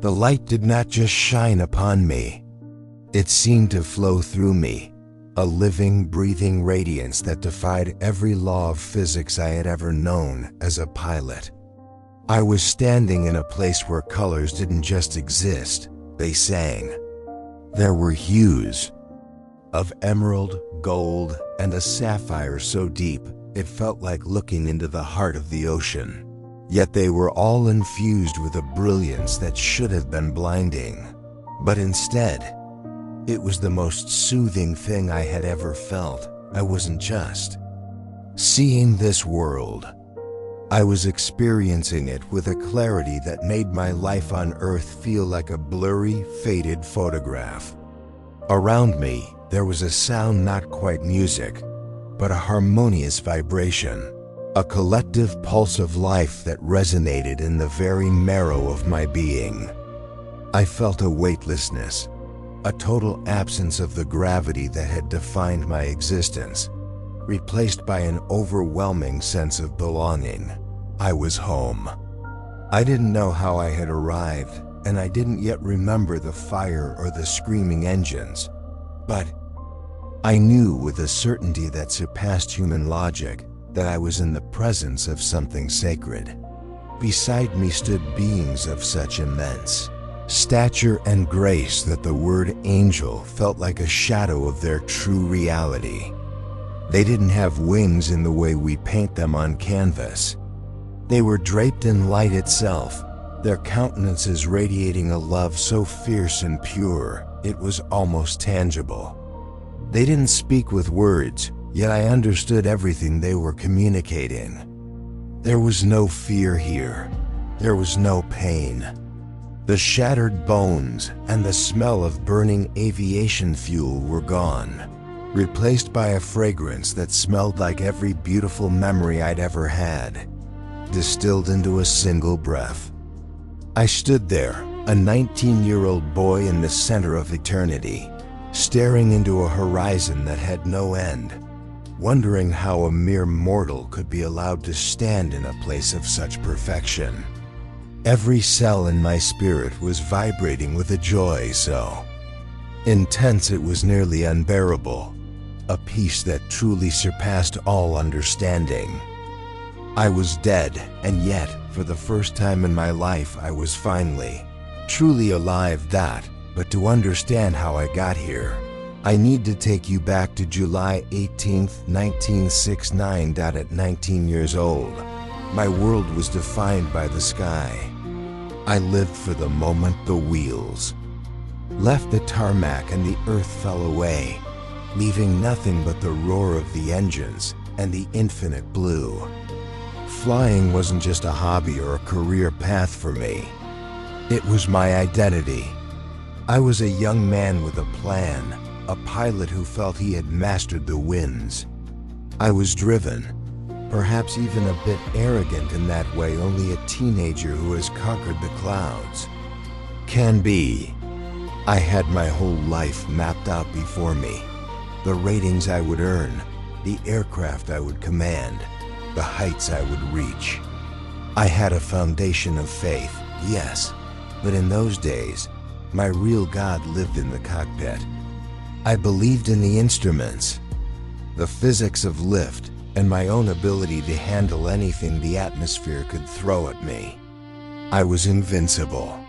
The light did not just shine upon me. It seemed to flow through me, a living, breathing radiance that defied every law of physics I had ever known as a pilot. I was standing in a place where colors didn't just exist, they sang. There were hues of emerald, gold, and a sapphire so deep it felt like looking into the heart of the ocean. Yet they were all infused with a brilliance that should have been blinding. But instead, it was the most soothing thing I had ever felt. I wasn't just seeing this world. I was experiencing it with a clarity that made my life on Earth feel like a blurry, faded photograph. Around me, there was a sound not quite music, but a harmonious vibration, a collective pulse of life that resonated in the very marrow of my being. I felt a weightlessness, a total absence of the gravity that had defined my existence, replaced by an overwhelming sense of belonging. I was home. I didn't know how I had arrived, and I didn't yet remember the fire or the screaming engines. But I knew with a certainty that surpassed human logic that I was in the presence of something sacred. Beside me stood beings of such immense stature and grace that the word angel felt like a shadow of their true reality. They didn't have wings in the way we paint them on canvas. They were draped in light itself, their countenances radiating a love so fierce and pure, it was almost tangible. They didn't speak with words, yet I understood everything they were communicating. There was no fear here. There was no pain. The shattered bones and the smell of burning aviation fuel were gone, replaced by a fragrance that smelled like every beautiful memory I'd ever had, distilled into a single breath. I stood there, a 19-year-old boy in the center of eternity, staring into a horizon that had no end, wondering how a mere mortal could be allowed to stand in a place of such perfection. Every cell in my spirit was vibrating with a joy so intense it was nearly unbearable, a peace that truly surpassed all understanding. I was dead, and yet, for the first time in my life, I was finally, truly alive. But to understand how I got here, I need to take you back to July 18th, 1969. At 19 years old, my world was defined by the sky. I lived for the moment the wheels left the tarmac and the earth fell away, leaving nothing but the roar of the engines and the infinite blue. Flying wasn't just a hobby or a career path for me. It was my identity. I was a young man with a plan, a pilot who felt he had mastered the winds. I was driven, perhaps even a bit arrogant in that way only a teenager who has conquered the clouds can be. I had my whole life mapped out before me. The ratings I would earn, the aircraft I would command, the heights I would reach. I had a foundation of faith, yes, but in those days, my real God lived in the cockpit. I believed in the instruments, the physics of lift, and my own ability to handle anything the atmosphere could throw at me. I was invincible.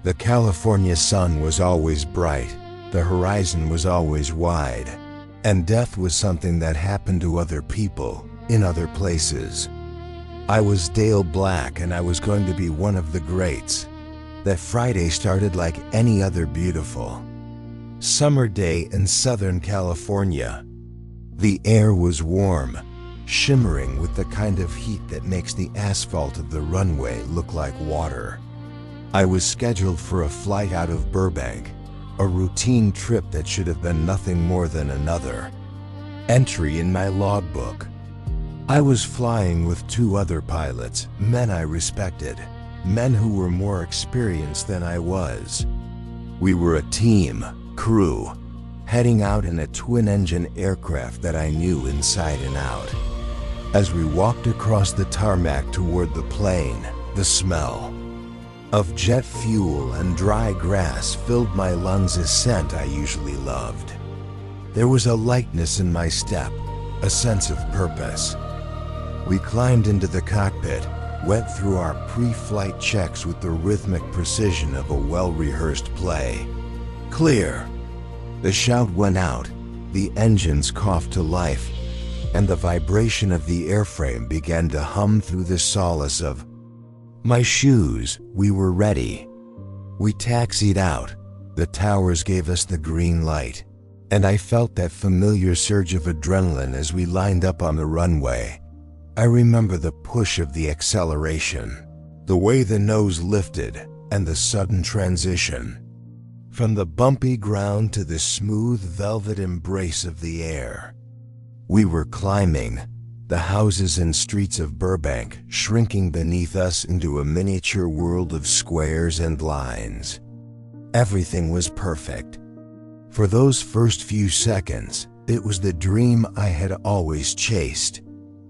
The California sun was always bright, the horizon was always wide, and death was something that happened to other people in other places. I was Dale Black, and I was going to be one of the greats. That Friday started like any other beautiful summer day in Southern California. The air was warm, shimmering with the kind of heat that makes the asphalt of the runway look like water. I was scheduled for a flight out of Burbank, a routine trip that should have been nothing more than another entry in my logbook. I was flying with two other pilots, men I respected, men who were more experienced than I was. We were a team, crew, heading out in a twin-engine aircraft that I knew inside and out. As we walked across the tarmac toward the plane, the smell of jet fuel and dry grass filled my lungs, a scent I usually loved. There was a lightness in my step, a sense of purpose. We climbed into the cockpit, went through our pre-flight checks with the rhythmic precision of a well-rehearsed play. Clear! The shout went out, the engines coughed to life, and the vibration of the airframe began to hum through the solace of my shoes. We were ready. We taxied out. The towers gave us the green light, and I felt that familiar surge of adrenaline as we lined up on the runway. I remember the push of the acceleration, the way the nose lifted, and the sudden transition. From the bumpy ground to the smooth velvet embrace of the air. We were climbing, the houses and streets of Burbank shrinking beneath us into a miniature world of squares and lines. Everything was perfect. For those first few seconds, it was the dream I had always chased.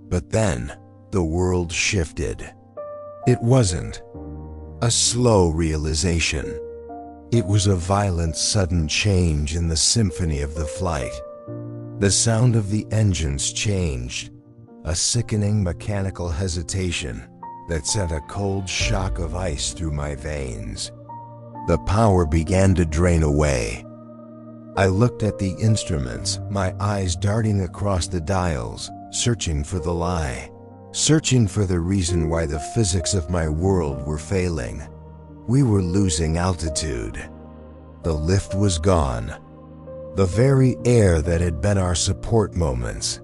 But then, the world shifted. It wasn't a slow realization. It was a violent, sudden change in the symphony of the flight. The sound of the engines changed, a sickening mechanical hesitation that sent a cold shock of ice through my veins. The power began to drain away. I looked at the instruments, my eyes darting across the dials, searching for the lie, searching for the reason why the physics of my world were failing. We were losing altitude. The lift was gone. The very air that had been our support moments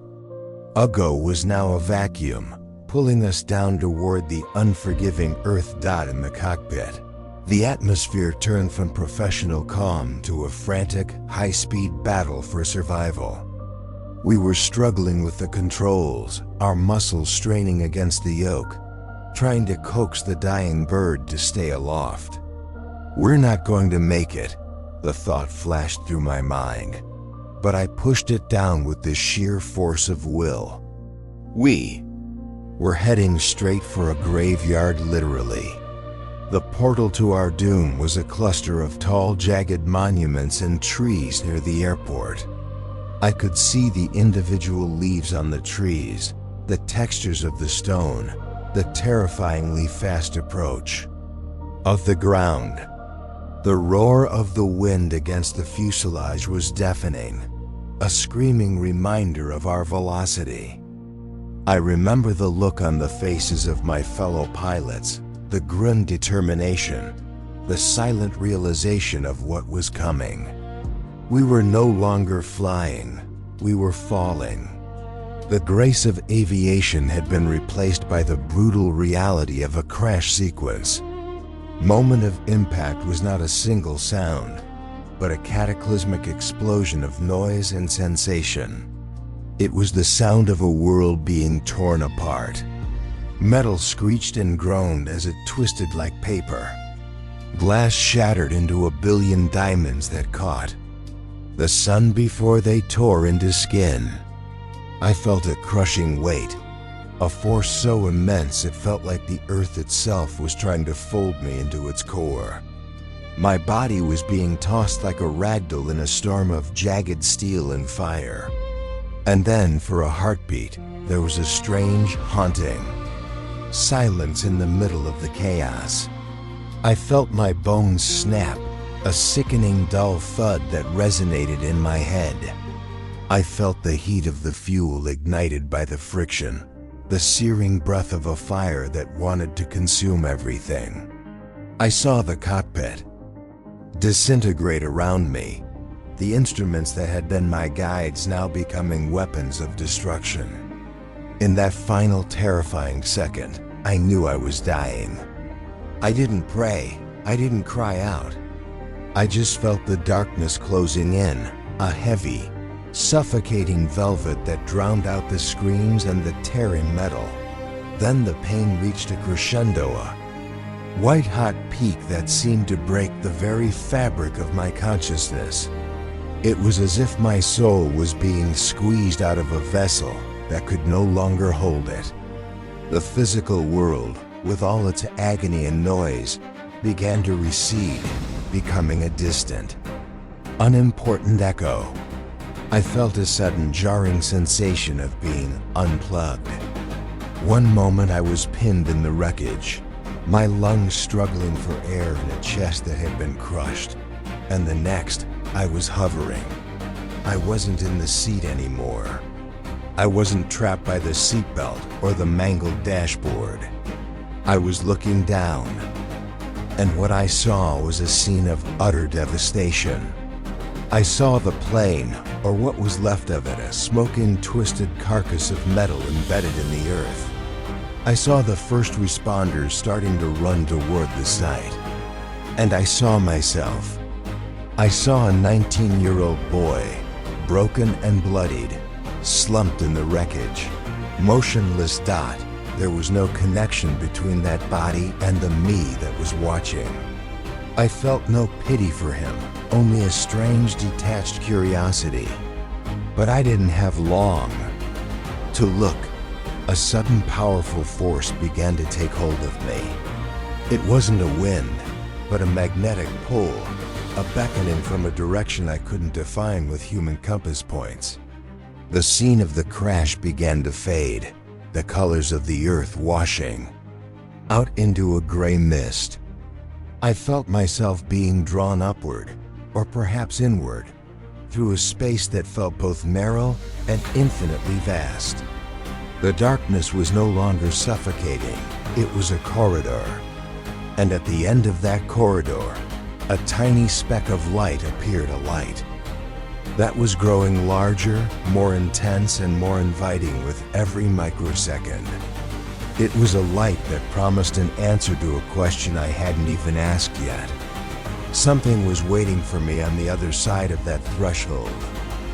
ago was now a vacuum, pulling us down toward the unforgiving Earth. In the cockpit, the atmosphere turned from professional calm to a frantic, high-speed battle for survival. We were struggling with the controls, our muscles straining against the yoke, trying to coax the dying bird to stay aloft. We're not going to make it, the thought flashed through my mind, but I pushed it down with the sheer force of will. We were heading straight for a graveyard, literally. The portal to our doom was a cluster of tall, jagged monuments and trees near the airport. I could see the individual leaves on the trees, the textures of the stone, the terrifyingly fast approach of the ground. The roar of the wind against the fuselage was deafening, a screaming reminder of our velocity. I remember the look on the faces of my fellow pilots, the grim determination, the silent realization of what was coming. We were no longer flying, we were falling. The grace of aviation had been replaced by the brutal reality of a crash sequence. Moment of impact was not a single sound, but a cataclysmic explosion of noise and sensation. It was the sound of a world being torn apart. Metal screeched and groaned as it twisted like paper. Glass shattered into a billion diamonds that caught the sun before they tore into skin. I felt a crushing weight, a force so immense it felt like the earth itself was trying to fold me into its core. My body was being tossed like a ragdoll in a storm of jagged steel and fire. And then, for a heartbeat, there was a strange, haunting silence in the middle of the chaos. I felt my bones snap, a sickening dull thud that resonated in my head. I felt the heat of the fuel ignited by the friction, the searing breath of a fire that wanted to consume everything. I saw the cockpit disintegrate around me, the instruments that had been my guides now becoming weapons of destruction. In that final terrifying second, I knew I was dying. I didn't pray, I didn't cry out. I just felt the darkness closing in, a heavy, suffocating velvet that drowned out the screams and the tearing metal. Then the pain reached a crescendo, a white-hot peak that seemed to break the very fabric of my consciousness. It was as if my soul was being squeezed out of a vessel that could no longer hold it. The physical world, with all its agony and noise, began to recede, becoming a distant, unimportant echo. I felt a sudden jarring sensation of being unplugged. One moment I was pinned in the wreckage, my lungs struggling for air in a chest that had been crushed, and the next, I was hovering. I wasn't in the seat anymore. I wasn't trapped by the seatbelt or the mangled dashboard. I was looking down, and what I saw was a scene of utter devastation. I saw the plane, or what was left of it, a smoking, twisted carcass of metal embedded in the earth. I saw the first responders starting to run toward the site. And I saw myself. I saw a 19-year-old boy, broken and bloodied, slumped in the wreckage. Motionless dot. There was no connection between that body and the me that was watching. I felt no pity for him, only a strange detached curiosity. But I didn't have long to look. A sudden powerful force began to take hold of me. It wasn't a wind, but a magnetic pull, a beckoning from a direction I couldn't define with human compass points. The scene of the crash began to fade, the colors of the earth washing out into a gray mist. I felt myself being drawn upward, or perhaps inward, through a space that felt both narrow and infinitely vast. The darkness was no longer suffocating, it was a corridor. And at the end of that corridor, a tiny speck of light appeared alight. That was growing larger, more intense, and more inviting with every microsecond. It was a light that promised an answer to a question I hadn't even asked yet. Something was waiting for me on the other side of that threshold.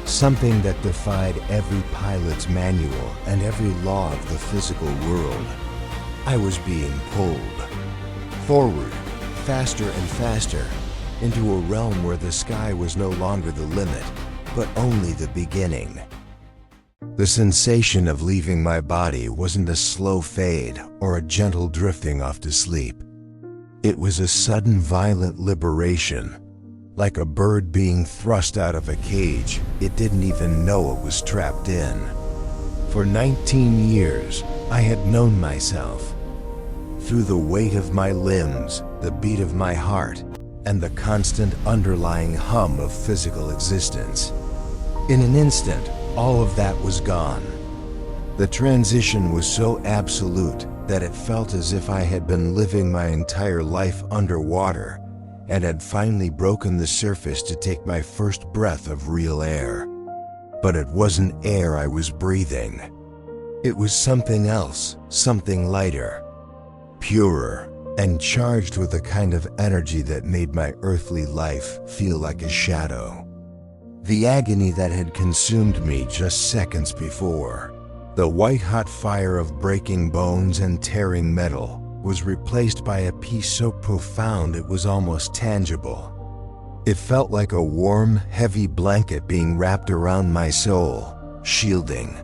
Something that defied every pilot's manual and every law of the physical world. I was being pulled forward, faster and faster, into a realm where the sky was no longer the limit, but only the beginning. The sensation of leaving my body wasn't a slow fade or a gentle drifting off to sleep. It was a sudden violent liberation, like a bird being thrust out of a cage it didn't even know it was trapped in. For 19 years, I had known myself. Through the weight of my limbs, the beat of my heart, and the constant underlying hum of physical existence. In an instant, all of that was gone. The transition was so absolute that it felt as if I had been living my entire life underwater and had finally broken the surface to take my first breath of real air. But it wasn't air I was breathing. It was something else, something lighter, purer, and charged with a kind of energy that made my earthly life feel like a shadow. The agony that had consumed me just seconds before, the white-hot fire of breaking bones and tearing metal, was replaced by a peace so profound it was almost tangible. It felt like a warm, heavy blanket being wrapped around my soul, shielding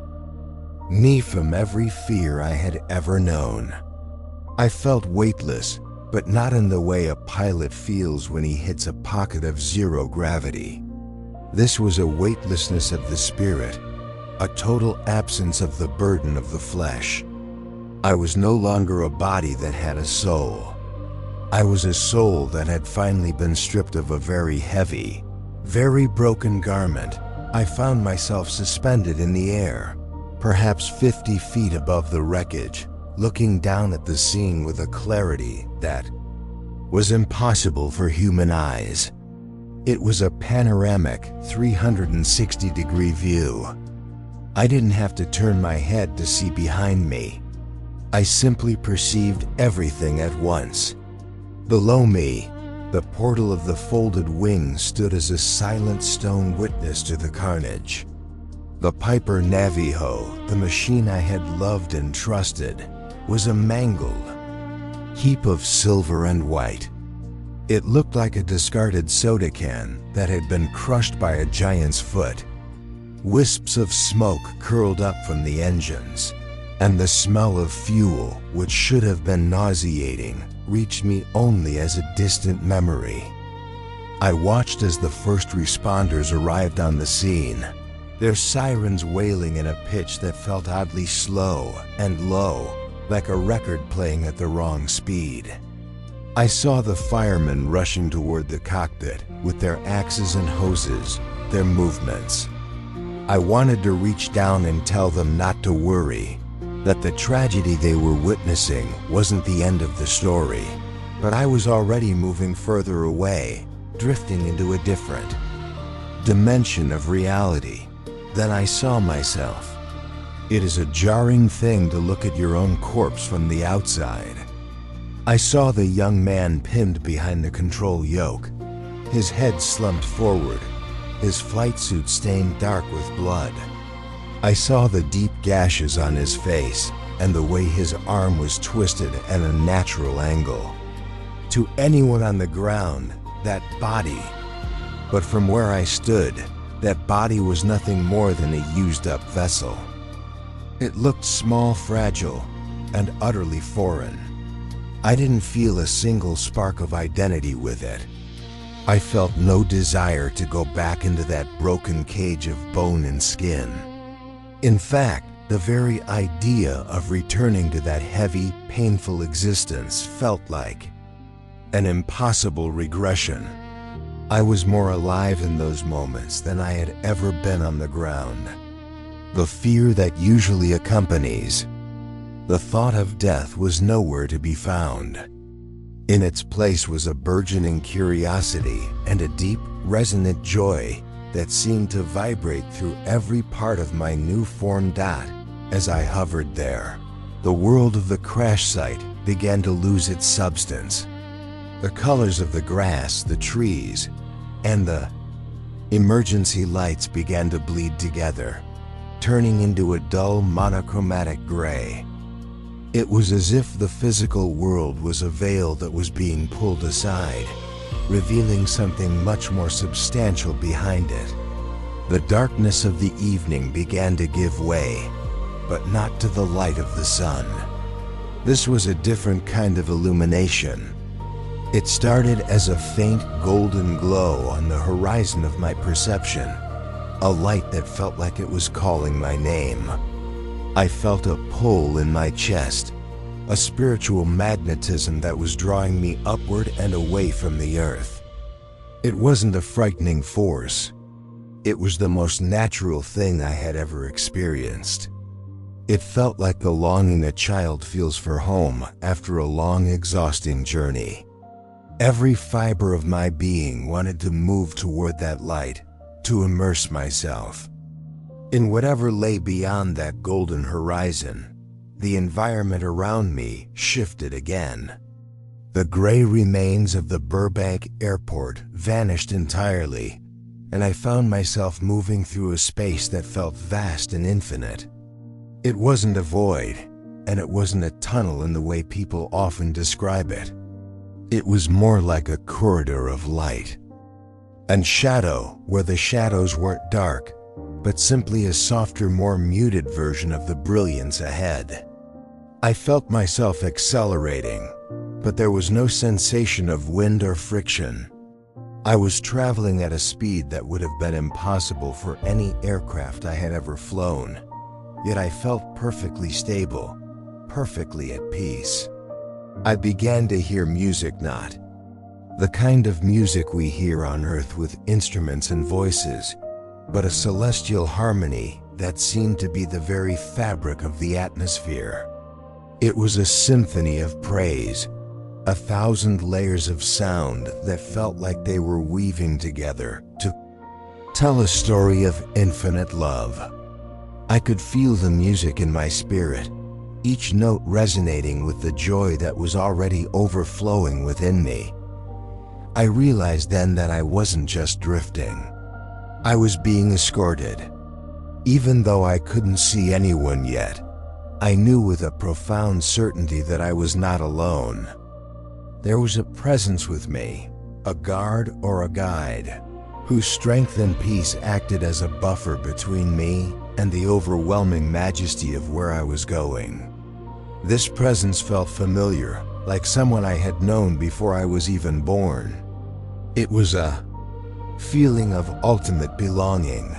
me from every fear I had ever known. I felt weightless, but not in the way a pilot feels when he hits a pocket of zero gravity. This was a weightlessness of the spirit, a total absence of the burden of the flesh. I was no longer a body that had a soul. I was a soul that had finally been stripped of a very heavy, very broken garment. I found myself suspended in the air, perhaps 50 feet above the wreckage, looking down at the scene with a clarity that was impossible for human eyes. It was a panoramic 360-degree view. I didn't have to turn my head to see behind me. I simply perceived everything at once. Below me, the portal of the folded wings stood as a silent stone witness to the carnage. The Piper Navajo, the machine I had loved and trusted, was a mangled heap of silver and white. It looked like a discarded soda can that had been crushed by a giant's foot. Wisps of smoke curled up from the engines, and the smell of fuel, which should have been nauseating, reached me only as a distant memory. I watched as the first responders arrived on the scene, their sirens wailing in a pitch that felt oddly slow and low, like a record playing at the wrong speed. I saw the firemen rushing toward the cockpit with their axes and hoses, their movements. I wanted to reach down and tell them not to worry, that the tragedy they were witnessing wasn't the end of the story, but I was already moving further away, drifting into a different dimension of reality. Then I saw myself. It is a jarring thing to look at your own corpse from the outside. I saw the young man pinned behind the control yoke, his head slumped forward, his flight suit stained dark with blood. I saw the deep gashes on his face and the way his arm was twisted at a natural angle. To anyone on the ground, that body. But from where I stood, that body was nothing more than a used-up vessel. It looked small, fragile, and utterly foreign. I didn't feel a single spark of identity with it. I felt no desire to go back into that broken cage of bone and skin. In fact, the very idea of returning to that heavy, painful existence felt like an impossible regression. I was more alive in those moments than I had ever been on the ground. The fear that usually accompanies the thought of death was nowhere to be found. In its place was a burgeoning curiosity and a deep, resonant joy that seemed to vibrate through every part of my new-formed dot as I hovered there. The world of the crash site began to lose its substance. The colors of the grass, the trees, and the emergency lights began to bleed together, turning into a dull monochromatic gray. It was as if the physical world was a veil that was being pulled aside, revealing something much more substantial behind it. The darkness of the evening began to give way, but not to the light of the sun. This was a different kind of illumination. It started as a faint golden glow on the horizon of my perception, a light that felt like it was calling my name. I felt a pull in my chest, a spiritual magnetism that was drawing me upward and away from the earth. It wasn't a frightening force. It was the most natural thing I had ever experienced. It felt like the longing a child feels for home after a long, exhausting journey. Every fiber of my being wanted to move toward that light, to immerse myself in whatever lay beyond that golden horizon. The environment around me shifted again. The gray remains of the Burbank airport vanished entirely, and I found myself moving through a space that felt vast and infinite. It wasn't a void, and it wasn't a tunnel in the way people often describe it. It was more like a corridor of light and shadow, where the shadows weren't dark, but simply a softer, more muted version of the brilliance ahead. I felt myself accelerating, but there was no sensation of wind or friction. I was traveling at a speed that would have been impossible for any aircraft I had ever flown, yet I felt perfectly stable, perfectly at peace. I began to hear music, not the kind of music we hear on Earth with instruments and voices, but a celestial harmony that seemed to be the very fabric of the atmosphere. It was a symphony of praise, 1,000 layers of sound that felt like they were weaving together to tell a story of infinite love. I could feel the music in my spirit, each note resonating with the joy that was already overflowing within me. I realized then that I wasn't just drifting. I was being escorted. Even though I couldn't see anyone yet, I knew with a profound certainty that I was not alone. There was a presence with me, a guard or a guide, whose strength and peace acted as a buffer between me and the overwhelming majesty of where I was going. This presence felt familiar, like someone I had known before I was even born. It was a feeling of ultimate belonging.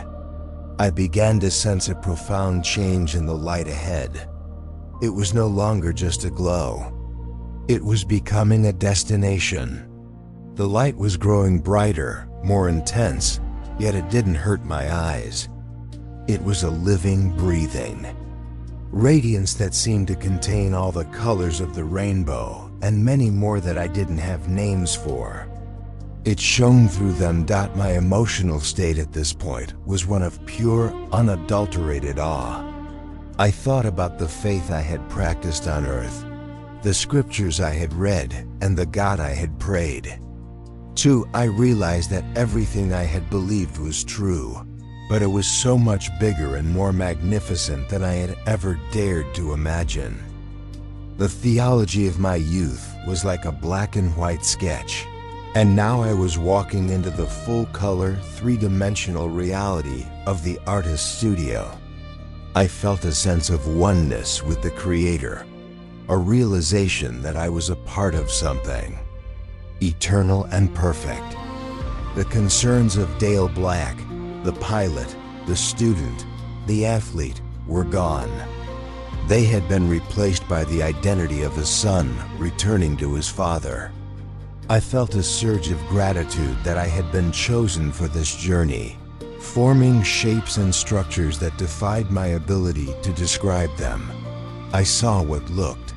I began to sense a profound change in the light ahead. It was no longer just a glow. It was becoming a destination. The light was growing brighter, more intense, yet it didn't hurt my eyes. It was a living, breathing radiance that seemed to contain all the colors of the rainbow and many more that I didn't have names for. It shone through them. My emotional state at this point was one of pure, unadulterated awe. I thought about the faith I had practiced on earth, the scriptures I had read, and the God I had prayed to. I realized that everything I had believed was true, but it was so much bigger and more magnificent than I had ever dared to imagine. The theology of my youth was like a black and white sketch, and now I was walking into the full-color, three-dimensional reality of the artist's studio. I felt a sense of oneness with the Creator, a realization that I was a part of something eternal and perfect. The concerns of Dale Black, the pilot, the student, the athlete, were gone. They had been replaced by the identity of a son returning to his father. I felt a surge of gratitude that I had been chosen for this journey, forming shapes and structures that defied my ability to describe them. I saw what looked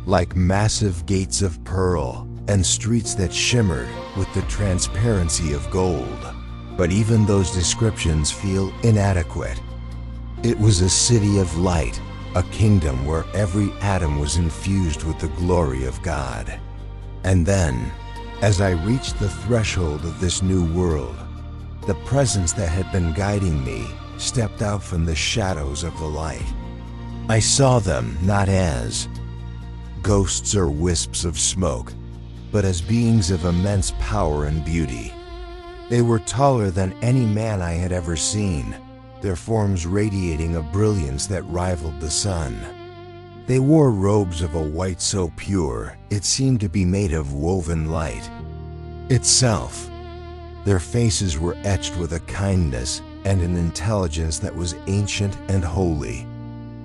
like massive gates of pearl and streets that shimmered with the transparency of gold. But even those descriptions feel inadequate. It was a city of light, a kingdom where every atom was infused with the glory of God. And then, as I reached the threshold of this new world, the presence that had been guiding me stepped out from the shadows of the light. I saw them not as ghosts or wisps of smoke, but as beings of immense power and beauty. They were taller than any man I had ever seen, their forms radiating a brilliance that rivaled the sun. They wore robes of a white so pure it seemed to be made of woven light itself. Their faces were etched with a kindness and an intelligence that was ancient and holy.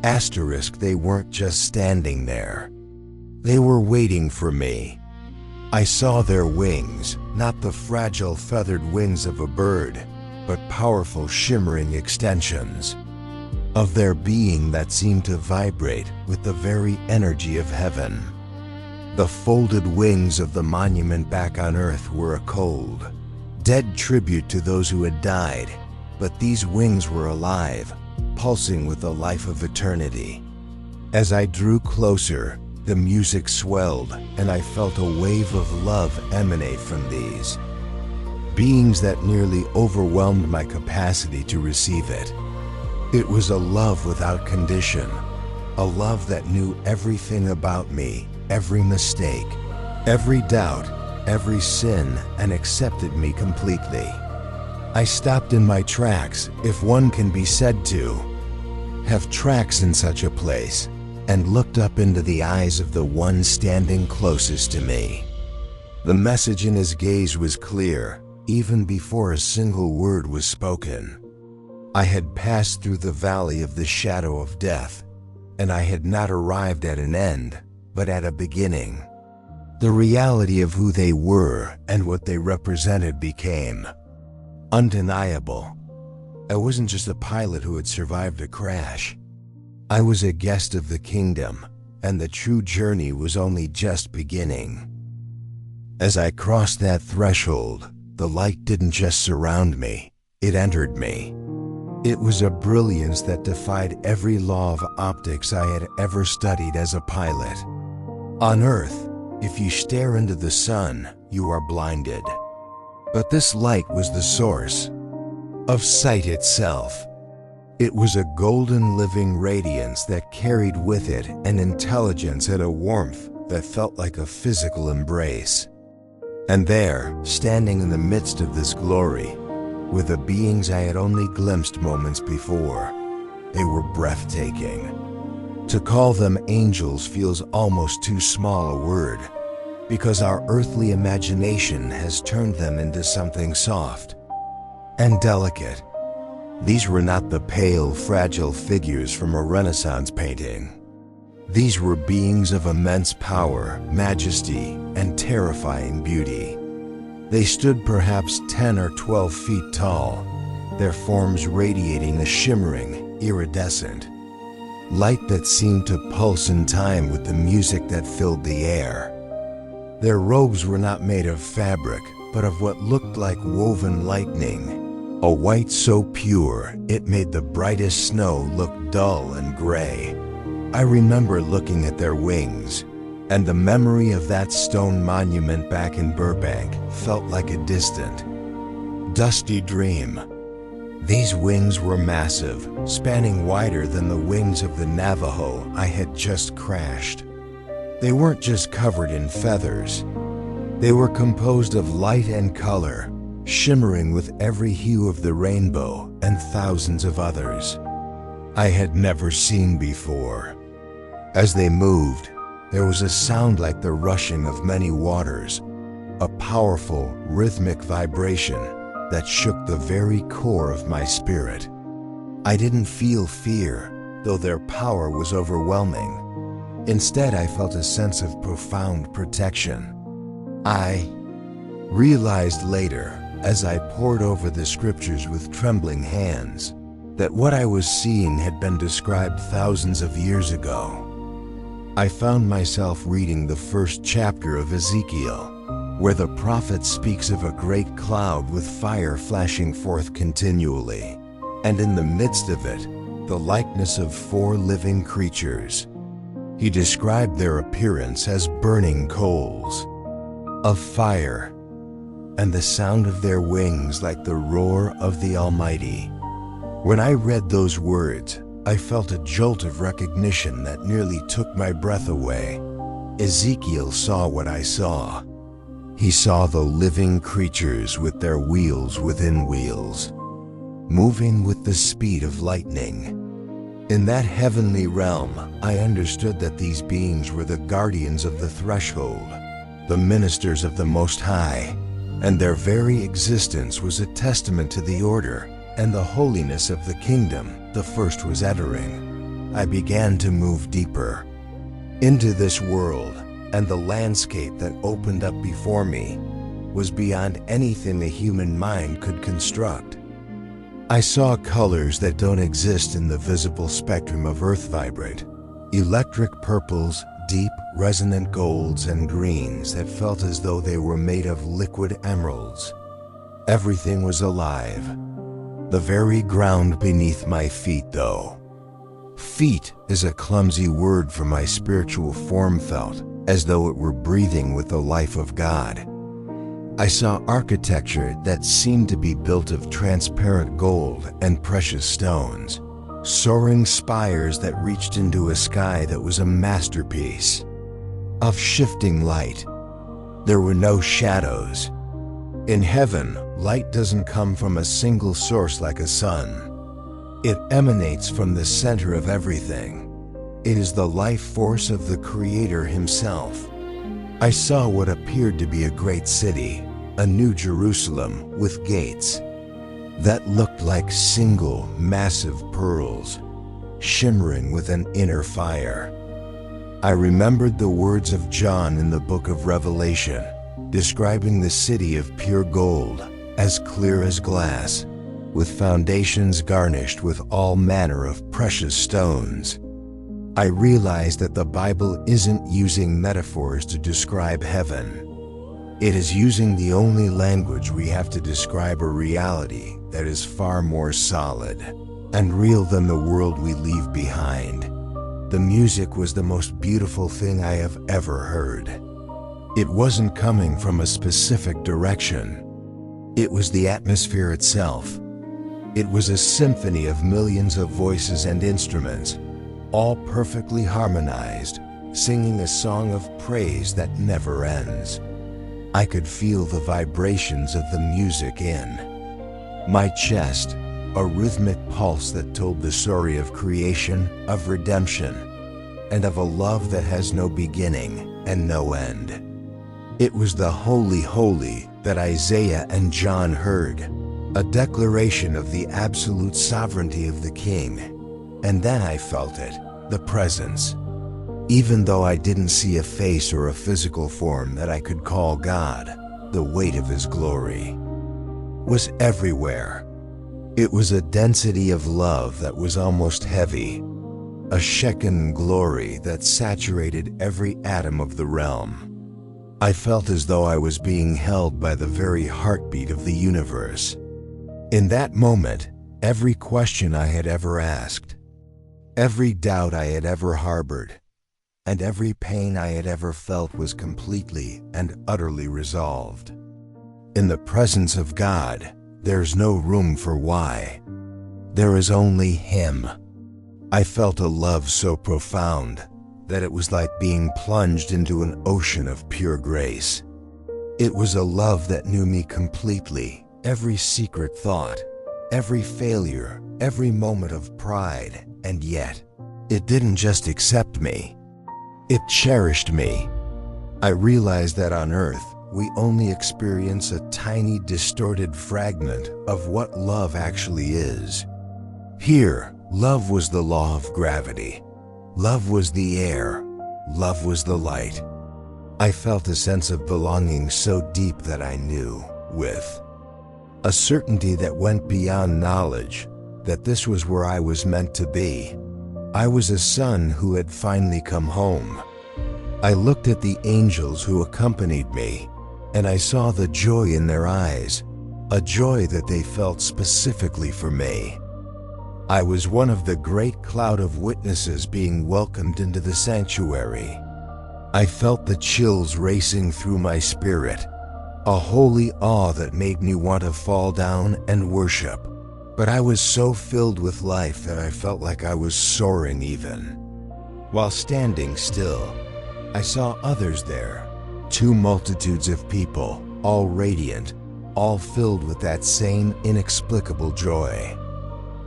They weren't just standing there. They were waiting for me. I saw their wings, not the fragile feathered wings of a bird, but powerful shimmering extensions of their being that seemed to vibrate with the very energy of heaven. The folded wings of the monument back on earth were a cold, dead tribute to those who had died, but these wings were alive, pulsing with the life of eternity. As I drew closer, the music swelled, and I felt a wave of love emanate from these beings that nearly overwhelmed my capacity to receive it. It was a love without condition, a love that knew everything about me, every mistake, every doubt, every sin, and accepted me completely. I stopped in my tracks, if one can be said to have tracks in such a place, and looked up into the eyes of the one standing closest to me. The message in his gaze was clear, even before a single word was spoken. I had passed through the valley of the shadow of death, and I had not arrived at an end, but at a beginning. The reality of who they were and what they represented became undeniable. I wasn't just a pilot who had survived a crash. I was a guest of the kingdom, and the true journey was only just beginning. As I crossed that threshold, the light didn't just surround me, it entered me. It was a brilliance that defied every law of optics I had ever studied as a pilot. On Earth, if you stare into the sun, you are blinded. But this light was the source of sight itself. It was a golden living radiance that carried with it an intelligence and a warmth that felt like a physical embrace. And there, standing in the midst of this glory, were the beings I had only glimpsed moments before. They were breathtaking. To call them angels feels almost too small a word, because our earthly imagination has turned them into something soft and delicate. These were not the pale, fragile figures from a Renaissance painting. These were beings of immense power, majesty, and terrifying beauty. They stood perhaps 10 or 12 feet tall, their forms radiating a shimmering, iridescent light that seemed to pulse in time with the music that filled the air. Their robes were not made of fabric, but of what looked like woven lightning, a white so pure it made the brightest snow look dull and gray. I remember looking at their wings, and the memory of that stone monument back in Burbank felt like a distant, dusty dream. These wings were massive, spanning wider than the wings of the Navajo I had just crashed. They weren't just covered in feathers. They were composed of light and color, shimmering with every hue of the rainbow and thousands of others I had never seen before. As they moved, there was a sound like the rushing of many waters, a powerful, rhythmic vibration that shook the very core of my spirit. I didn't feel fear, though their power was overwhelming. Instead, I felt a sense of profound protection. I realized later, as I pored over the scriptures with trembling hands, that what I was seeing had been described thousands of years ago. I found myself reading the first chapter of Ezekiel, where the prophet speaks of a great cloud with fire flashing forth continually, and in the midst of it, the likeness of 4 living creatures. He described their appearance as burning coals of fire, and the sound of their wings like the roar of the Almighty. When I read those words, I felt a jolt of recognition that nearly took my breath away. Ezekiel saw what I saw. He saw the living creatures with their wheels within wheels, moving with the speed of lightning. In that heavenly realm, I understood that these beings were the guardians of the threshold, the ministers of the Most High, and their very existence was a testament to the order and the holiness of the kingdom the first was entering. I began to move deeper into this world, and the landscape that opened up before me was beyond anything the human mind could construct. I saw colors that don't exist in the visible spectrum of Earth vibrate. Electric purples, deep, resonant golds, and greens that felt as though they were made of liquid emeralds. Everything was alive. The very ground beneath my feet, though. Feet is a clumsy word for my spiritual form felt as though it were breathing with the life of God. I saw architecture that seemed to be built of transparent gold and precious stones, soaring spires that reached into a sky that was a masterpiece of shifting light. There were no shadows. In heaven, light doesn't come from a single source like a sun. It emanates from the center of everything. It is the life force of the Creator Himself. I saw what appeared to be a great city, a New Jerusalem with gates that looked like single, massive pearls, shimmering with an inner fire. I remembered the words of John in the book of Revelation, describing the city of pure gold, as clear as glass, with foundations garnished with all manner of precious stones. I realized that the Bible isn't using metaphors to describe heaven. It is using the only language we have to describe a reality that is far more solid and real than the world we leave behind. The music was the most beautiful thing I have ever heard. It wasn't coming from a specific direction. It was the atmosphere itself. It was a symphony of millions of voices and instruments, all perfectly harmonized, singing a song of praise that never ends. I could feel the vibrations of the music in my chest, a rhythmic pulse that told the story of creation, of redemption, and of a love that has no beginning and no end. It was the holy, holy that Isaiah and John heard, a declaration of the absolute sovereignty of the King. And then I felt it, the presence. Even though I didn't see a face or a physical form that I could call God, the weight of His glory was everywhere. It was a density of love that was almost heavy, a Shekinah glory that saturated every atom of the realm. I felt as though I was being held by the very heartbeat of the universe. In that moment, every question I had ever asked, every doubt I had ever harbored, and every pain I had ever felt was completely and utterly resolved. In the presence of God, there's no room for why. There is only Him. I felt a love so profound that it was like being plunged into an ocean of pure grace. It was a love that knew me completely, every secret thought, every failure, every moment of pride, and yet, it didn't just accept me. It cherished me. I realized that on earth, we only experience a tiny, distorted fragment of what love actually is. Here, love was the law of gravity. Love was the air. Love was the light. I felt a sense of belonging so deep that I knew, with a certainty that went beyond knowledge, that this was where I was meant to be. I was a son who had finally come home. I looked at the angels who accompanied me, and I saw the joy in their eyes, a joy that they felt specifically for me. I was one of the great cloud of witnesses being welcomed into the sanctuary. I felt the chills racing through my spirit, a holy awe that made me want to fall down and worship. But I was so filled with life that I felt like I was soaring even. While standing still, I saw others there, two multitudes of people, all radiant, all filled with that same inexplicable joy.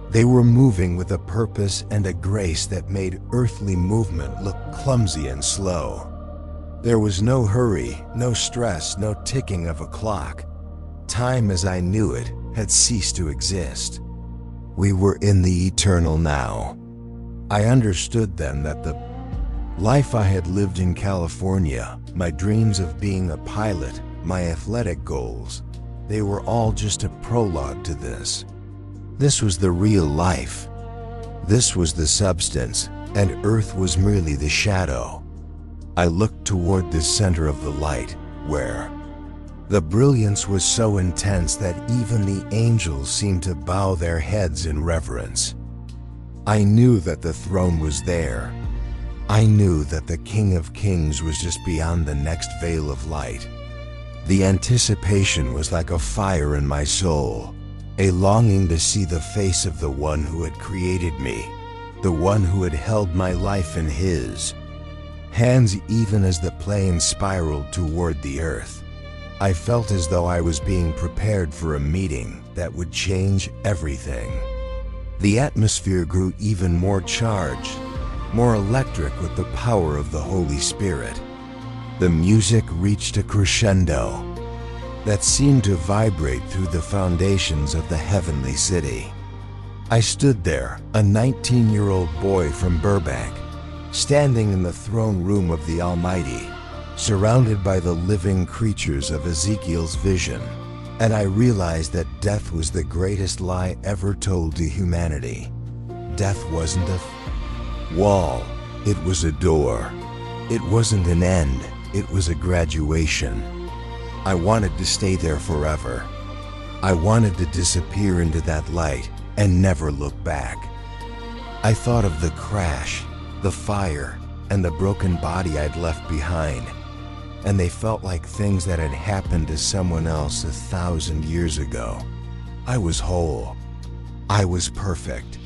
They were moving with a purpose and a grace that made earthly movement look clumsy and slow. There was no hurry, no stress, no ticking of a clock. Time as I knew it had ceased to exist. We were in the eternal now. I understood then that the life I had lived in California, my dreams of being a pilot, my athletic goals, they were all just a prologue to this. This was the real life. This was the substance, and earth was merely the shadow. I looked toward the center of the light, where the brilliance was so intense that even the angels seemed to bow their heads in reverence. I knew that the throne was there. I knew that the King of Kings was just beyond the next veil of light. The anticipation was like a fire in my soul, a longing to see the face of the one who had created me, the one who had held my life in his hands even as the plane spiraled toward the earth. I felt as though I was being prepared for a meeting that would change everything. The atmosphere grew even more charged, more electric with the power of the Holy Spirit. The music reached a crescendo that seemed to vibrate through the foundations of the heavenly city. I stood there, a 19-year-old boy from Burbank, standing in the throne room of the Almighty, surrounded by the living creatures of Ezekiel's vision, and I realized that death was the greatest lie ever told to humanity. Death wasn't a wall, it was a door. It wasn't an end, it was a graduation. I wanted to stay there forever. I wanted to disappear into that light and never look back. I thought of the crash, the fire, and the broken body I'd left behind, and they felt like things that had happened to someone else 1,000 years ago. I was whole. I was perfect.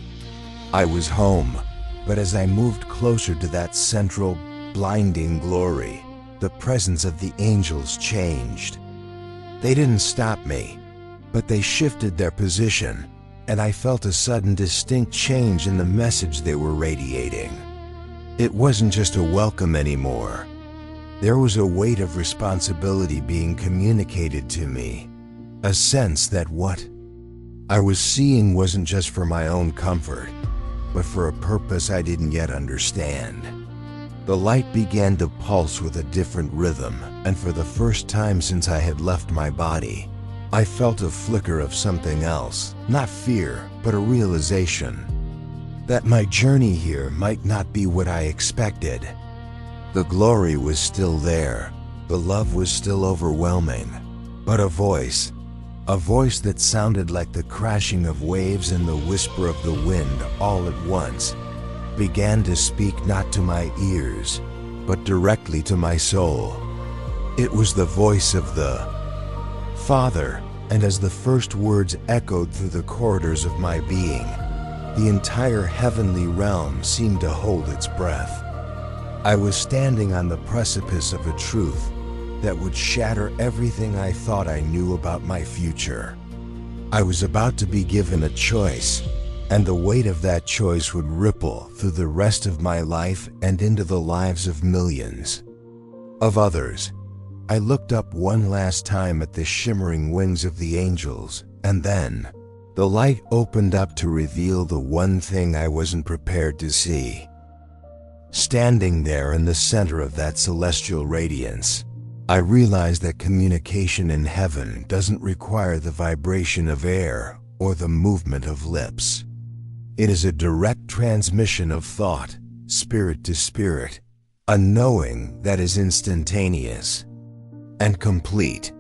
I was home. But as I moved closer to that central, blinding glory, the presence of the angels changed. They didn't stop me, but they shifted their position, and I felt a sudden distinct change in the message they were radiating. It wasn't just a welcome anymore. There was a weight of responsibility being communicated to me, a sense that what I was seeing wasn't just for my own comfort, but for a purpose I didn't yet understand. The light began to pulse with a different rhythm, and for the first time since I had left my body, I felt a flicker of something else, not fear, but a realization that my journey here might not be what I expected. The glory was still there, the love was still overwhelming, but a voice that sounded like the crashing of waves and the whisper of the wind all at once, began to speak not to my ears, but directly to my soul. It was the voice of the Father, and as the first words echoed through the corridors of my being, the entire heavenly realm seemed to hold its breath. I was standing on the precipice of a truth that would shatter everything I thought I knew about my future. I was about to be given a choice, and the weight of that choice would ripple through the rest of my life and into the lives of millions of others. I looked up one last time at the shimmering wings of the angels, and then the light opened up to reveal the one thing I wasn't prepared to see. Standing there in the center of that celestial radiance, I realized that communication in heaven doesn't require the vibration of air or the movement of lips. It is a direct transmission of thought, spirit to spirit, a knowing that is instantaneous and complete.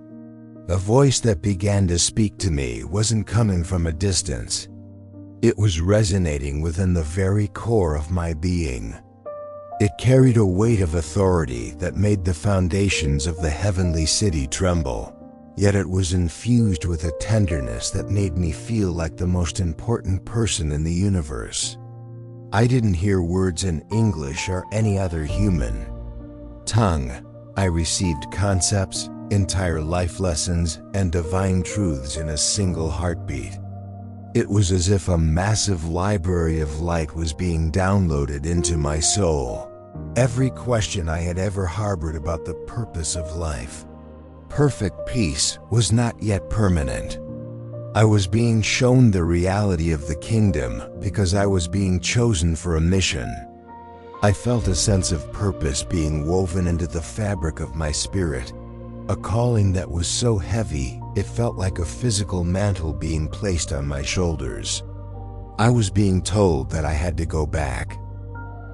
The voice that began to speak to me wasn't coming from a distance. It was resonating within the very core of my being. It carried a weight of authority that made the foundations of the heavenly city tremble, yet it was infused with a tenderness that made me feel like the most important person in the universe. I didn't hear words in English or any other human tongue. I received concepts, entire life lessons, and divine truths in a single heartbeat. It was as if a massive library of light was being downloaded into my soul. Every question I had ever harbored about the purpose of life, perfect peace, was not yet permanent. I was being shown the reality of the kingdom because I was being chosen for a mission. I felt a sense of purpose being woven into the fabric of my spirit, a calling that was so heavy it felt like a physical mantle being placed on my shoulders. I was being told that I had to go back.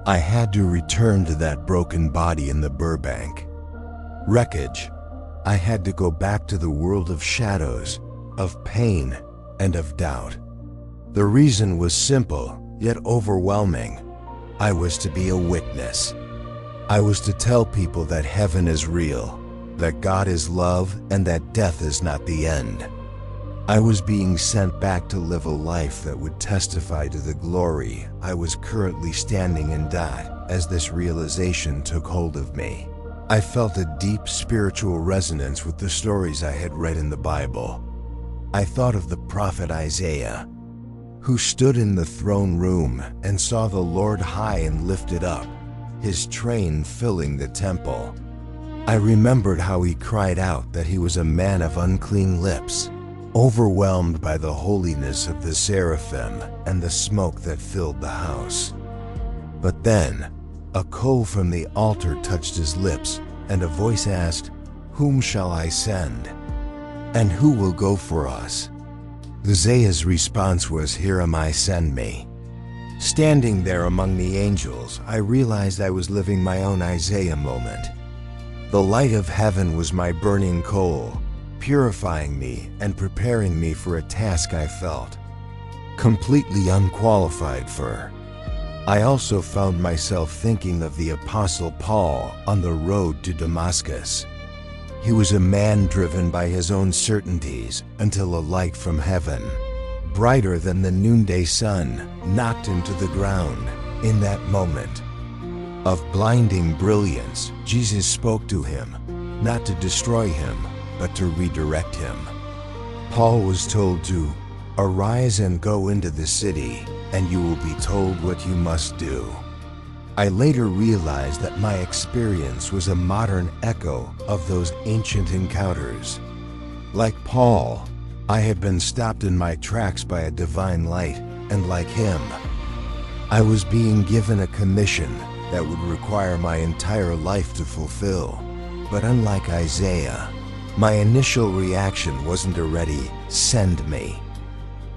I had to return to that broken body in the Burbank wreckage. I had to go back to the world of shadows, of pain, and of doubt. The reason was simple, yet overwhelming. I was to be a witness. I was to tell people that heaven is real, that God is love, and that death is not the end. I was being sent back to live a life that would testify to the glory I was currently standing in. As this realization took hold of me, I felt a deep spiritual resonance with the stories I had read in the Bible. I thought of the prophet Isaiah, who stood in the throne room and saw the Lord high and lifted up, his train filling the temple. I remembered how he cried out that he was a man of unclean lips, overwhelmed by the holiness of the seraphim and the smoke that filled the house. But then, a coal from the altar touched his lips, and a voice asked, "Whom shall I send? And who will go for us?" Isaiah's response was, "Here am I, send me." Standing there among the angels, I realized I was living my own Isaiah moment. The light of heaven was my burning coal, purifying me and preparing me for a task I felt completely unqualified for. I also found myself thinking of the Apostle Paul on the road to Damascus. He was a man driven by his own certainties until a light from heaven, brighter than the noonday sun, knocked him to the ground. In that moment of blinding brilliance, Jesus spoke to him, not to destroy him, but to redirect him. Paul was told to arise and go into the city, and you will be told what you must do. I later realized that my experience was a modern echo of those ancient encounters. Like Paul, I had been stopped in my tracks by a divine light, and like him, I was being given a commission that would require my entire life to fulfill. But unlike Isaiah, my initial reaction wasn't a ready, "Send me."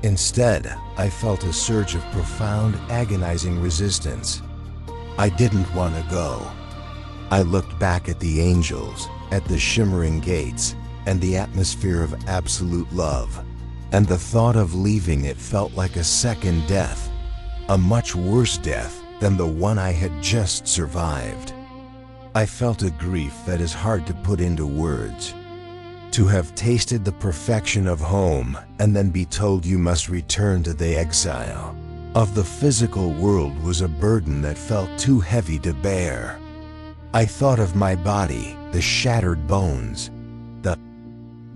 Instead, I felt a surge of profound, agonizing resistance. I didn't want to go. I looked back at the angels, at the shimmering gates, and the atmosphere of absolute love, and the thought of leaving it felt like a second death, a much worse death than the one I had just survived. I felt a grief that is hard to put into words. To have tasted the perfection of home and then be told you must return to the exile of the physical world was a burden that felt too heavy to bear. I thought of my body, the shattered bones, the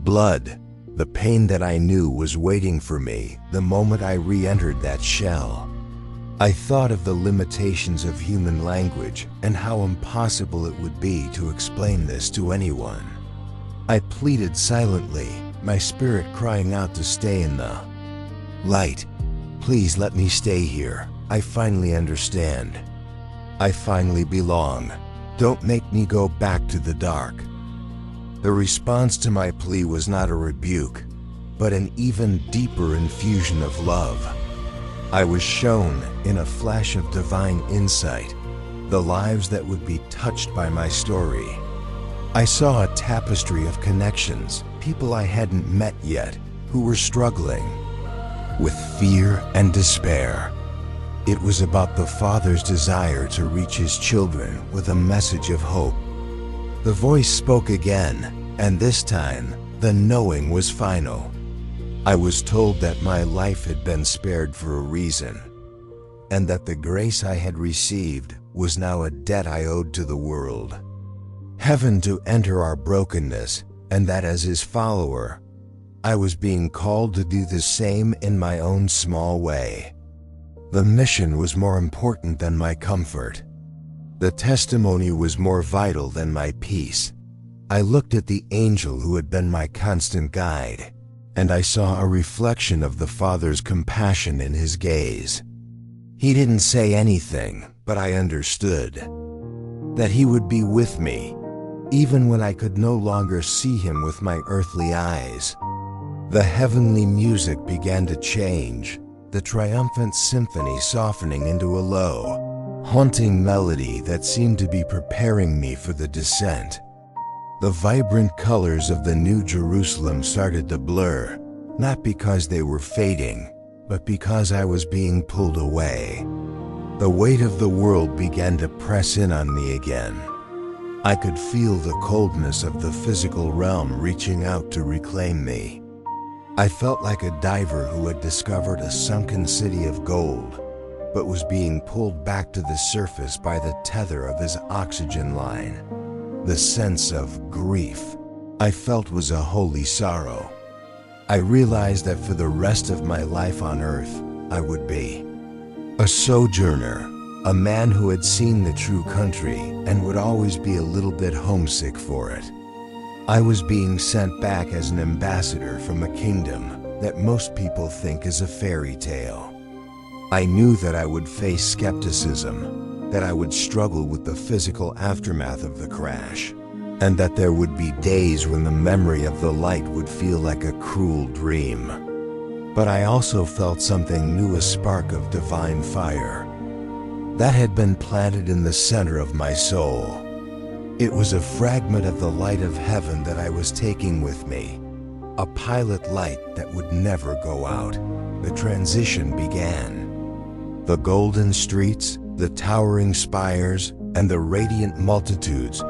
blood, the pain that I knew was waiting for me the moment I re-entered that shell. I thought of the limitations of human language and how impossible it would be to explain this to anyone. I pleaded silently, my spirit crying out to stay in the light. Please let me stay here. I finally understand. I finally belong. Don't make me go back to the dark. The response to my plea was not a rebuke, but an even deeper infusion of love. I was shown, in a flash of divine insight, the lives that would be touched by my story. I saw a tapestry of connections, people I hadn't met yet, who were struggling with fear and despair. It was about the Father's desire to reach His children with a message of hope. The voice spoke again, and this time, the knowing was final. I was told that my life had been spared for a reason, and that the grace I had received was now a debt I owed to the world. Heaven to enter our brokenness, and that as His follower, I was being called to do the same in my own small way. The mission was more important than my comfort. The testimony was more vital than my peace. I looked at the angel who had been my constant guide, and I saw a reflection of the Father's compassion in his gaze. He didn't say anything, but I understood that He would be with me, even when I could no longer see Him with my earthly eyes. The heavenly music began to change, the triumphant symphony softening into a low, haunting melody that seemed to be preparing me for the descent. The vibrant colors of the New Jerusalem started to blur, not because they were fading, but because I was being pulled away. The weight of the world began to press in on me again. I could feel the coldness of the physical realm reaching out to reclaim me. I felt like a diver who had discovered a sunken city of gold, but was being pulled back to the surface by the tether of his oxygen line. The sense of grief I felt was a holy sorrow. I realized that for the rest of my life on earth, I would be a sojourner, a man who had seen the true country and would always be a little bit homesick for it. I was being sent back as an ambassador from a kingdom that most people think is a fairy tale. I knew that I would face skepticism, that I would struggle with the physical aftermath of the crash, and that there would be days when the memory of the light would feel like a cruel dream. But I also felt something new, a spark of divine fire that had been planted in the center of my soul. It was a fragment of the light of heaven that I was taking with me, a pilot light that would never go out. The transition began. The golden streets, the towering spires, and the radiant multitudes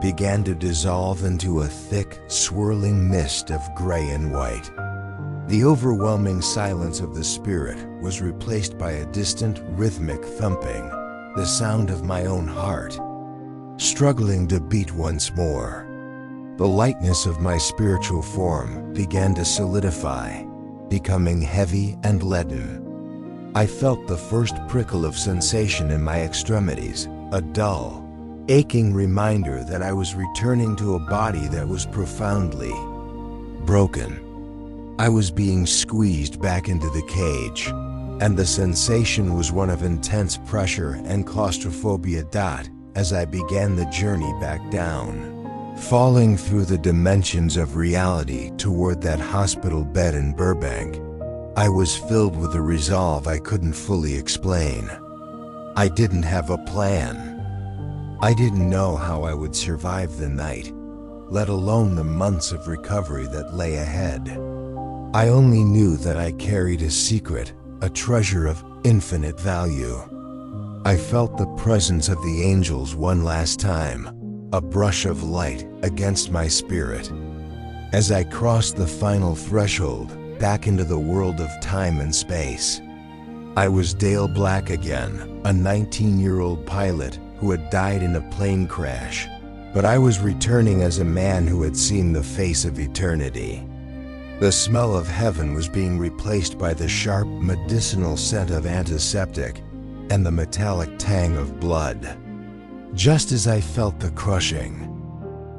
began to dissolve into a thick, swirling mist of gray and white. The overwhelming silence of the spirit was replaced by a distant, rhythmic thumping, the sound of my own heart struggling to beat once more. The lightness of my spiritual form began to solidify, becoming heavy and leaden. I felt the first prickle of sensation in my extremities, a dull, aching reminder that I was returning to a body that was profoundly broken. I was being squeezed back into the cage, and the sensation was one of intense pressure and claustrophobia. As I began the journey back down, falling through the dimensions of reality toward that hospital bed in Burbank, I was filled with a resolve I couldn't fully explain. I didn't have a plan. I didn't know how I would survive the night, let alone the months of recovery that lay ahead. I only knew that I carried a secret, a treasure of infinite value. I felt the presence of the angels one last time, a brush of light against my spirit. As I crossed the final threshold, back into the world of time and space, I was Dale Black again, a 19-year-old pilot who had died in a plane crash, but I was returning as a man who had seen the face of eternity. The smell of heaven was being replaced by the sharp medicinal scent of antiseptic and the metallic tang of blood. Just as I felt the crushing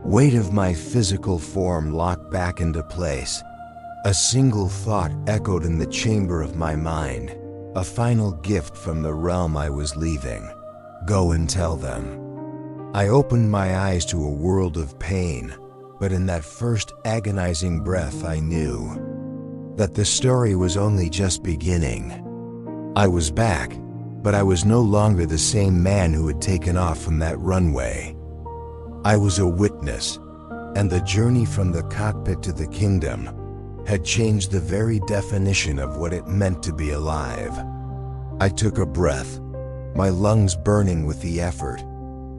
weight of my physical form lock back into place, a single thought echoed in the chamber of my mind, a final gift from the realm I was leaving. Go and tell them. I opened my eyes to a world of pain, but in that first agonizing breath I knew that the story was only just beginning. I was back, but I was no longer the same man who had taken off from that runway. I was a witness, and the journey from the cockpit to the kingdom had changed the very definition of what it meant to be alive. I took a breath, my lungs burning with the effort,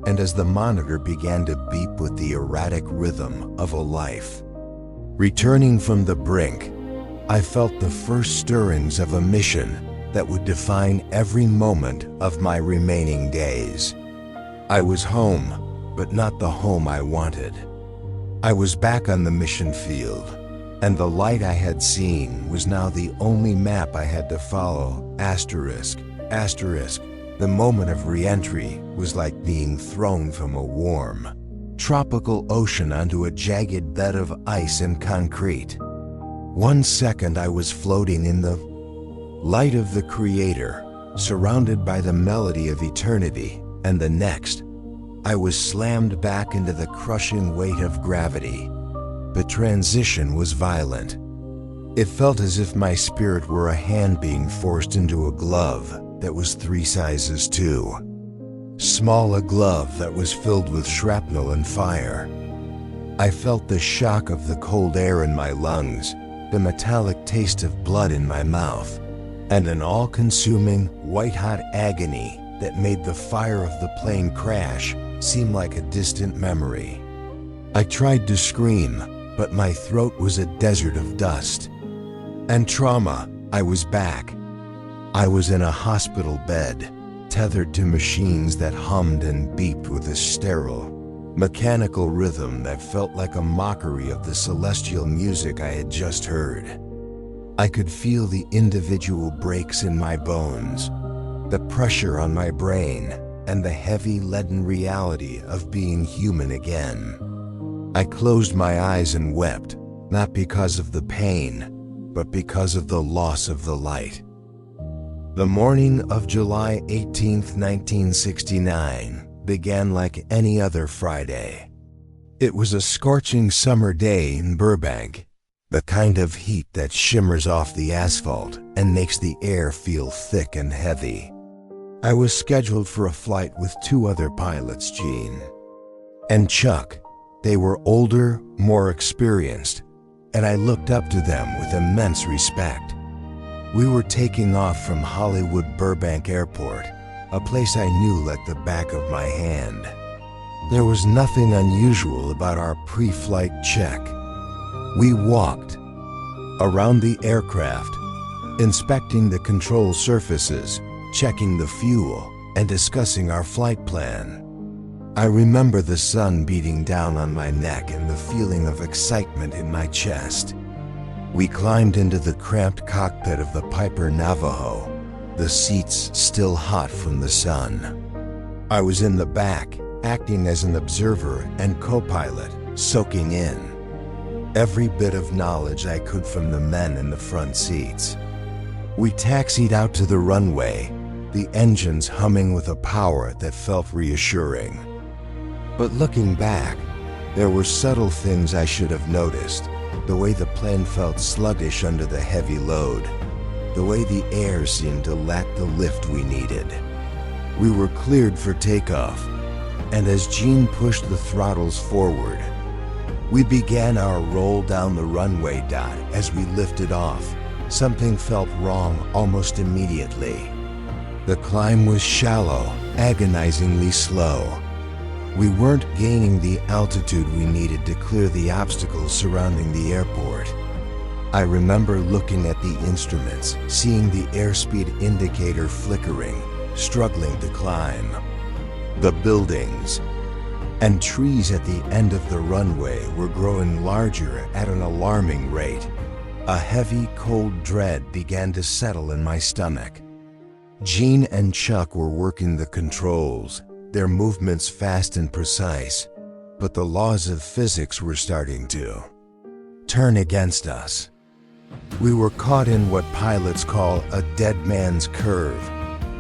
and as the monitor began to beep with the erratic rhythm of a life. Returning from the brink, I felt the first stirrings of a mission that would define every moment of my remaining days. I was home, but not the home I wanted. I was back on the mission field, and the light I had seen was now the only map I had to follow. Asterisk, asterisk. The moment of re-entry was like being thrown from a warm, tropical ocean onto a jagged bed of ice and concrete. 1 second I was floating in the light of the Creator, surrounded by the melody of eternity, and the next, I was slammed back into the crushing weight of gravity. The transition was violent. It felt as if my spirit were a hand being forced into a glove that was 3 sizes too small, a glove that was filled with shrapnel and fire. I felt the shock of the cold air in my lungs, the metallic taste of blood in my mouth, and an all-consuming, white-hot agony that made the fire of the plane crash seem like a distant memory. I tried to scream, but my throat was a desert of dust. And trauma, I was back. I was in a hospital bed, tethered to machines that hummed and beeped with a sterile, mechanical rhythm that felt like a mockery of the celestial music I had just heard. I could feel the individual breaks in my bones, the pressure on my brain, and the heavy leaden reality of being human again. I closed my eyes and wept, not because of the pain, but because of the loss of the light. The morning of July 18, 1969, began like any other Friday. It was a scorching summer day in Burbank, the kind of heat that shimmers off the asphalt and makes the air feel thick and heavy. I was scheduled for a flight with 2 other pilots, Gene and Chuck. They were older, more experienced, and I looked up to them with immense respect. We were taking off from Hollywood Burbank Airport, a place I knew like the back of my hand. There was nothing unusual about our pre-flight check. We walked around the aircraft, inspecting the control surfaces, checking the fuel, and discussing our flight plan. I remember the sun beating down on my neck and the feeling of excitement in my chest. We climbed into the cramped cockpit of the Piper Navajo, the seats still hot from the sun. I was in the back, acting as an observer and co-pilot, soaking in every bit of knowledge I could from the men in the front seats. We taxied out to the runway, the engines humming with a power that felt reassuring. But looking back, there were subtle things I should have noticed. The way the plane felt sluggish under the heavy load. The way the air seemed to lack the lift we needed. We were cleared for takeoff, and as Gene pushed the throttles forward, we began our roll down the runway. As we lifted off, something felt wrong almost immediately. The climb was shallow, agonizingly slow. We weren't gaining the altitude we needed to clear the obstacles surrounding the airport. I remember looking at the instruments, seeing the airspeed indicator flickering, struggling to climb. The buildings and trees at the end of the runway were growing larger at an alarming rate. A heavy, cold dread began to settle in my stomach. Gene and Chuck were working the controls, their movements fast and precise, but the laws of physics were starting to turn against us. We were caught in what pilots call a dead man's curve,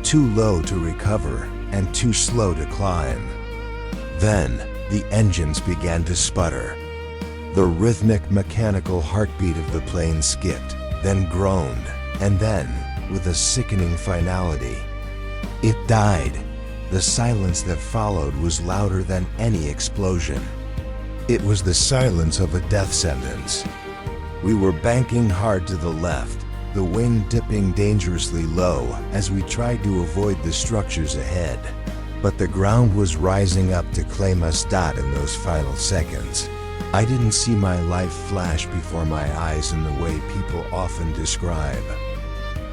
too low to recover and too slow to climb. Then, the engines began to sputter. The rhythmic mechanical heartbeat of the plane skipped, then groaned, and then, with a sickening finality, it died. The silence that followed was louder than any explosion. It was the silence of a death sentence. We were banking hard to the left, the wind dipping dangerously low as we tried to avoid the structures ahead. But the ground was rising up to claim us. In those final seconds, I didn't see my life flash before my eyes in the way people often describe.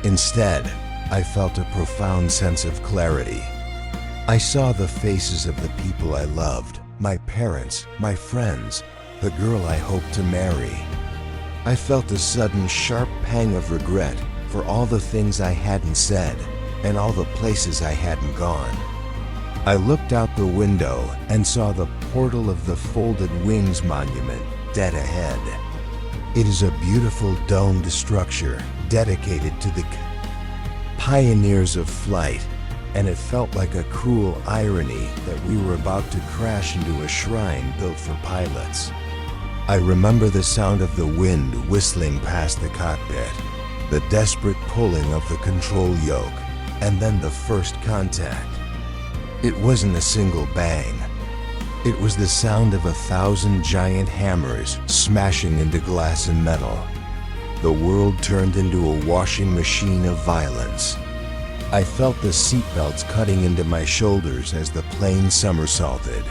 Instead, I felt a profound sense of clarity. I saw the faces of the people I loved, my parents, my friends, the girl I hoped to marry. I felt a sudden sharp pang of regret for all the things I hadn't said and all the places I hadn't gone. I looked out the window and saw the portal of the Folded Wings Monument dead ahead. It is a beautiful domed structure dedicated to the pioneers of flight, and it felt like a cruel irony that we were about to crash into a shrine built for pilots. I remember the sound of the wind whistling past the cockpit, the desperate pulling of the control yoke, and then the first contact. It wasn't a single bang. It was the sound of 1,000 giant hammers smashing into glass and metal. The world turned into a washing machine of violence. I felt the seatbelts cutting into my shoulders as the plane somersaulted.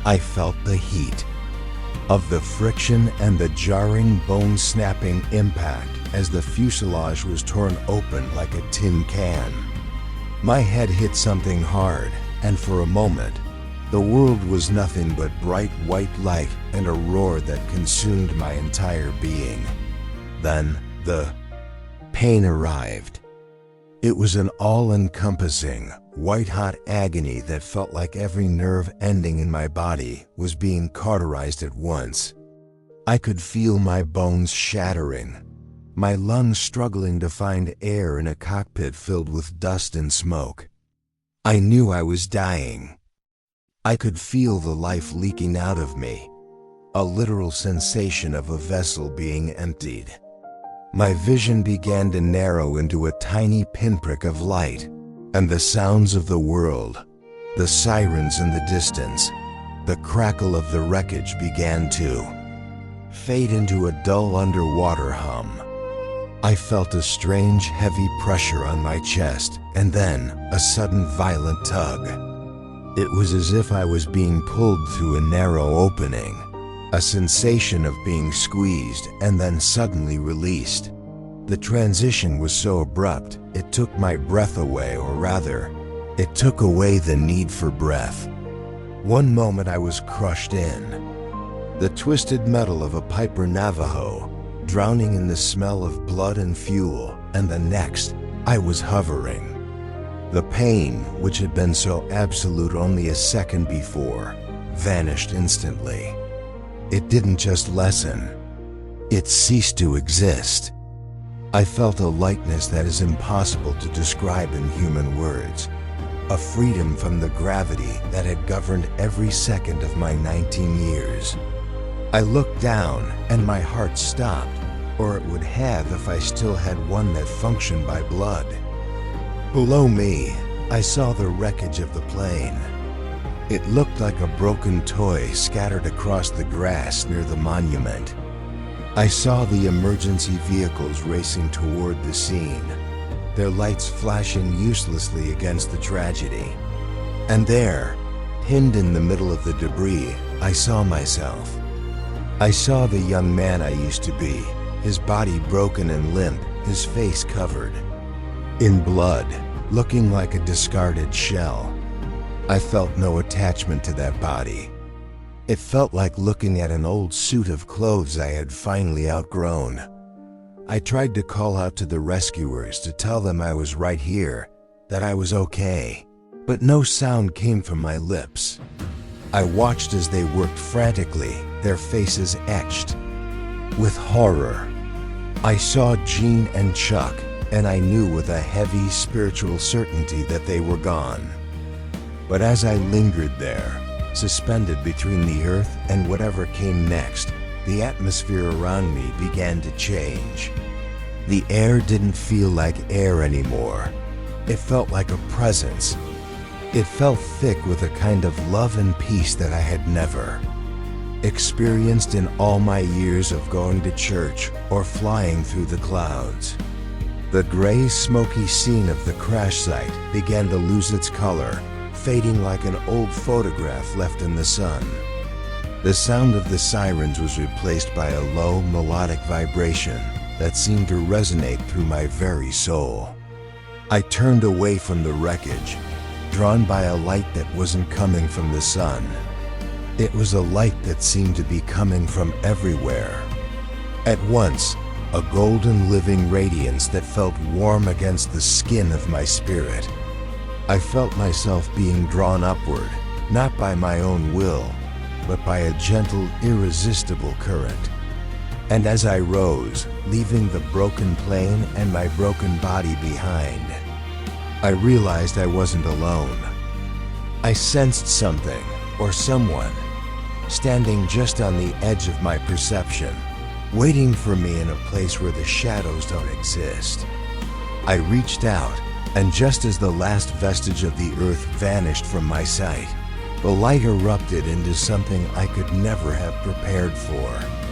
I felt the heat of the friction and the jarring, bone-snapping impact as the fuselage was torn open like a tin can. My head hit something hard, and for a moment, the world was nothing but bright white light and a roar that consumed my entire being. Then, the pain arrived. It was an all-encompassing, white-hot agony that felt like every nerve ending in my body was being cauterized at once. I could feel my bones shattering, my lungs struggling to find air in a cockpit filled with dust and smoke. I knew I was dying. I could feel the life leaking out of me, a literal sensation of a vessel being emptied. My vision began to narrow into a tiny pinprick of light, and the sounds of the world, the sirens in the distance, the crackle of the wreckage began to fade into a dull underwater hum. I felt a strange, heavy pressure on my chest, and then a sudden violent tug. It was as if I was being pulled through a narrow opening, a sensation of being squeezed and then suddenly released. The transition was so abrupt, it took my breath away, or rather, it took away the need for breath. One moment I was crushed in, the twisted metal of a Piper Navajo, drowning in the smell of blood and fuel, and the next, I was hovering. The pain, which had been so absolute only a second before, vanished instantly. It didn't just lessen, it ceased to exist. I felt a lightness that is impossible to describe in human words, a freedom from the gravity that had governed every second of my 19 years. I looked down and my heart stopped, or it would have if I still had one that functioned by blood. Below me, I saw the wreckage of the plane. It looked like a broken toy scattered across the grass near the monument. I saw the emergency vehicles racing toward the scene, their lights flashing uselessly against the tragedy. And there, pinned in the middle of the debris, I saw myself. I saw the young man I used to be, his body broken and limp, his face covered in blood, looking like a discarded shell. I felt no attachment to that body. It felt like looking at an old suit of clothes I had finally outgrown. I tried to call out to the rescuers to tell them I was right here, that I was okay, but no sound came from my lips. I watched as they worked frantically, their faces etched with horror. I saw Jean and Chuck, and I knew with a heavy spiritual certainty that they were gone. But as I lingered there, suspended between the earth and whatever came next, the atmosphere around me began to change. The air didn't feel like air anymore. It felt like a presence. It felt thick with a kind of love and peace that I had never experienced in all my years of going to church or flying through the clouds. The gray, smoky scene of the crash site began to lose its color, fading like an old photograph left in the sun. The sound of the sirens was replaced by a low, melodic vibration that seemed to resonate through my very soul. I turned away from the wreckage, drawn by a light that wasn't coming from the sun. It was a light that seemed to be coming from everywhere. At once, a golden living radiance that felt warm against the skin of my spirit. I felt myself being drawn upward, not by my own will, but by a gentle, irresistible current. And as I rose, leaving the broken plane and my broken body behind, I realized I wasn't alone. I sensed something, or someone, standing just on the edge of my perception, waiting for me in a place where the shadows don't exist. I reached out, and just as the last vestige of the earth vanished from my sight, the light erupted into something I could never have prepared for.